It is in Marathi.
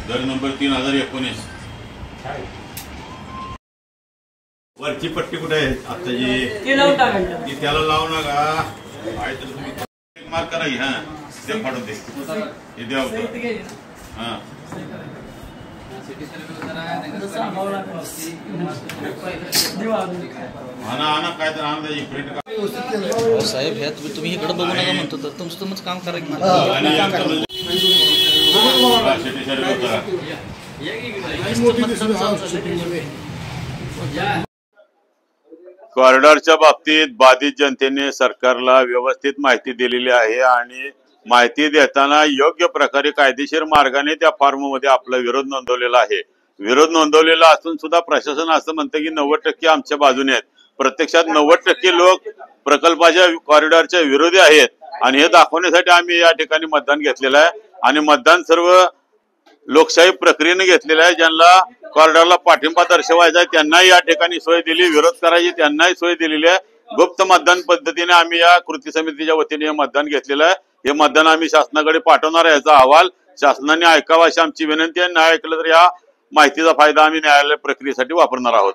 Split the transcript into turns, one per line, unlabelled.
दर नंबर 3019 वरची पट्टी कुठे आहे आता जी त्याला लावू नका आहे तर तुम्ही मार्क करा हा ते फाडून दे हे द्या हा आणा काय तर आणा प्रिंट का
साहेब ह्या तुम्ही इकडे बघू नका म्हणतो तर तुमचं काम करा की
कॉरिडॉरच्या बाबतीत बाधित जनतेने सरकारला व्यवस्थित माहिती दिलेली आहे आणि माहिती देताना योग्य प्रकारे कायदेशीर मार्गाने त्या फॉर्म मध्ये आपला विरोध नोंदवलेला आहे. विरोध नोंदवलेला असून सुद्धा प्रशासन असं म्हणतं की 90% आमच्या बाजूने आहेत. प्रत्यक्षात 90% लोक प्रकल्पाच्या कॉरिडॉरच्या विरोधी आहेत आणि हे दाखवण्यासाठी आम्ही या ठिकाणी मतदान घेतलेलं आहे आणि मतदान सर्व लोकशाही प्रक्रियेने घेतलेलं आहे. ज्यांना कॉरिडॉरला पाठिंबा दर्शवायचा आहे त्यांनाही या ठिकाणी सोय दिली, विरोध करायची त्यांनाही सोय दिलेली आहे. गुप्त मतदान पद्धतीने आम्ही या कृती समितीच्या वतीने हे मतदान घेतलेलं आहे. हे मतदान आम्ही शासनाकडे पाठवणार आहे. याचा अहवाल शासनाने ऐकावा अशी आमची विनंती आहे. नाही ऐकलं तर या माहितीचा फायदा आम्ही न्यायालय प्रक्रियेसाठी वापरणार आहोत.